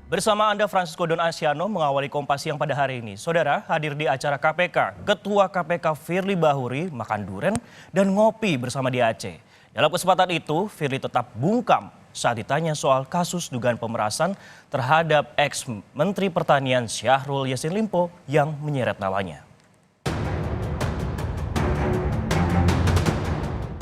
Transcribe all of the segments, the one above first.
Bersama Anda, Francisco Don Asyano mengawali Kompas Siang pada hari ini. Saudara, hadir di acara KPK, Ketua KPK Firly Bahuri makan duren dan ngopi bersama di Aceh. Dalam kesempatan itu, Firly tetap bungkam saat ditanya soal kasus dugaan pemerasan terhadap ex-Menteri Pertanian Syahrul Yassin Limpo yang menyeret namanya.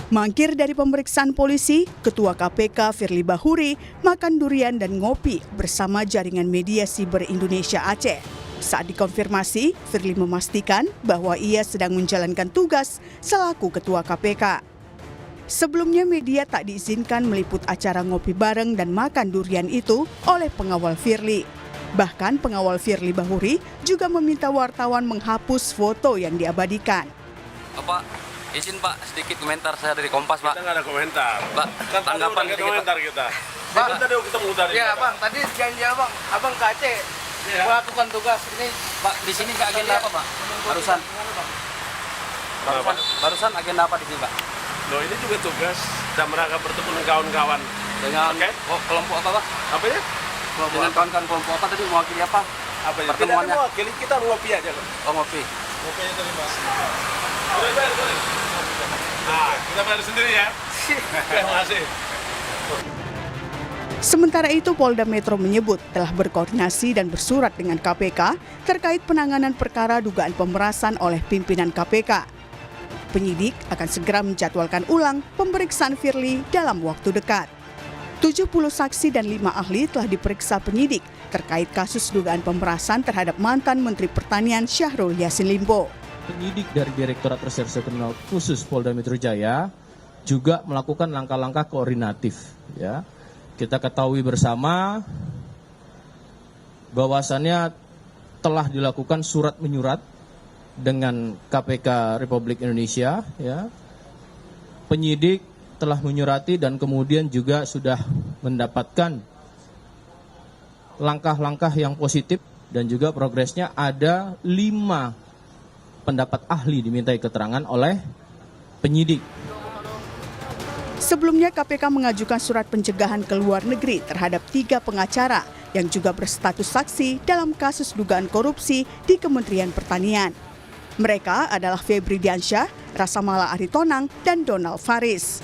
Mangkir dari pemeriksaan polisi, Ketua KPK Firly Bahuri makan durian dan ngopi bersama jaringan media siber Indonesia Aceh. Saat dikonfirmasi, Firly memastikan bahwa ia sedang menjalankan tugas selaku Ketua KPK. Sebelumnya media tak diizinkan meliput acara ngopi bareng dan makan durian itu oleh pengawal Firly. Bahkan pengawal Firly Bahuri juga meminta wartawan menghapus foto yang diabadikan. Izin Pak, sedikit komentar saya dari Kompas Pak. Kita nggak ada komentar. Pak, Kan tanggapan kita komentar kita. Bang, Kita udah ketemu tadi. ya Bang, tadi janji abang ke Aceh melakukan tugas ini. Pak, di sini nggak agenda apa Pak? Barusan agenda apa di sini Pak? Loh, ini juga tugas dan mereka bertemu dengan kawan-kawan. Dengan kelompok apa Pak? Apa ya? Dengan kawan-kawan kelompok apa tadi mewakili apa? Apa ya? Tidak ada Pertemuannya. mewakili, kita ngopi aja kok. Oh ngopi. Ngopi aja tadi Mas. Boleh. Nah, kita bayar sendiri ya. Terima kasih. Sementara itu, Polda Metro menyebut telah berkoordinasi dan bersurat dengan KPK terkait penanganan perkara dugaan pemerasan oleh pimpinan KPK. Penyidik akan segera menjadwalkan ulang pemeriksaan Firly dalam waktu dekat. 70 saksi dan 5 ahli telah diperiksa penyidik terkait kasus dugaan pemerasan terhadap mantan Menteri Pertanian Syahrul Yassin Limpo. Penyidik dari Direktorat Reserse Kriminal Khusus Polda Metro Jaya juga melakukan langkah-langkah koordinatif. Ya, kita ketahui bersama bahwasannya telah dilakukan surat menyurat dengan KPK Republik Indonesia. Ya, penyidik telah menyurati dan kemudian juga sudah mendapatkan langkah-langkah yang positif dan juga progresnya ada 5 pendapat ahli dimintai keterangan oleh penyidik. Sebelumnya KPK mengajukan surat pencegahan ke luar negeri terhadap 3 pengacara yang juga berstatus saksi dalam kasus dugaan korupsi di Kementerian Pertanian. Mereka adalah Febri Diansyah, Rasamala Aritonang, dan Donald Faris.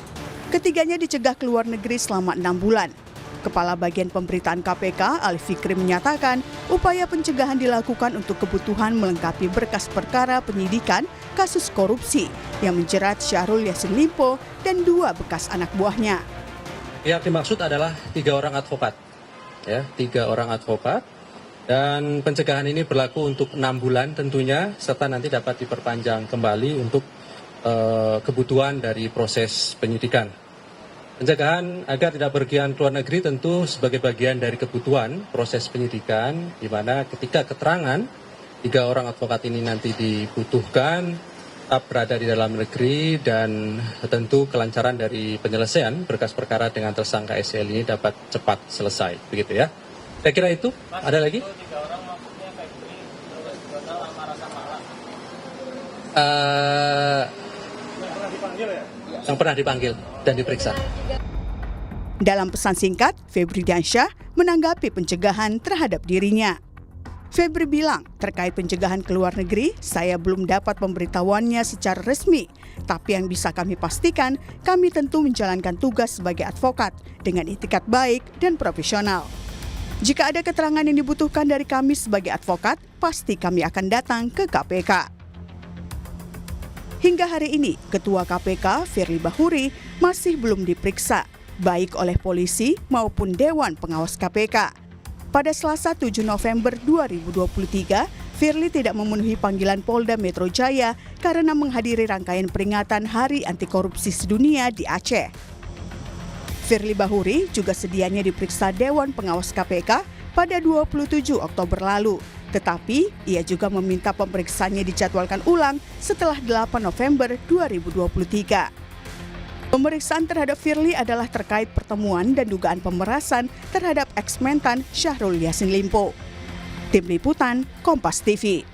Ketiganya dicegah ke luar negeri selama 6 bulan. Kepala Bagian Pemberitaan KPK, Ali Fikri, menyatakan upaya pencegahan dilakukan untuk kebutuhan melengkapi berkas perkara penyidikan kasus korupsi yang menjerat Syahrul Yassin Limpo dan 2 bekas anak buahnya. Yang dimaksud adalah 3 orang advokat, ya, 3 orang advokat, dan pencegahan ini berlaku untuk 6 bulan tentunya, serta nanti dapat diperpanjang kembali untuk kebutuhan dari proses penyidikan. Pencegahan agar tidak pergian ke luar negeri tentu sebagai bagian dari kebutuhan proses penyidikan, di mana ketika keterangan 3 orang advokat ini nanti dibutuhkan, tetap berada di dalam negeri, dan tentu kelancaran dari penyelesaian berkas perkara dengan tersangka SL ini dapat cepat selesai, begitu ya. Saya kira itu. Ada lagi? Yang pernah dipanggil dan diperiksa. Dalam pesan singkat, Febri Diansyah menanggapi pencegahan terhadap dirinya. Febri bilang, terkait pencegahan ke luar negeri, saya belum dapat pemberitahuannya secara resmi. Tapi yang bisa kami pastikan, kami tentu menjalankan tugas sebagai advokat dengan itikat baik dan profesional. Jika ada keterangan yang dibutuhkan dari kami sebagai advokat, pasti kami akan datang ke KPK. Hingga hari ini, Ketua KPK Firly Bahuri masih belum diperiksa, baik oleh polisi maupun Dewan Pengawas KPK. Pada Selasa 7 November 2023, Firly tidak memenuhi panggilan Polda Metro Jaya karena menghadiri rangkaian peringatan Hari Anti Korupsi Sedunia di Aceh. Firly Bahuri juga sedianya diperiksa Dewan Pengawas KPK pada 27 Oktober lalu. Tetapi ia juga meminta pemeriksaannya dijadwalkan ulang setelah 8 November 2023. Pemeriksaan terhadap Firly adalah terkait pertemuan dan dugaan pemerasan terhadap ex-mentan Syahrul Yassin Limpo. Tim Liputan, Kompas TV.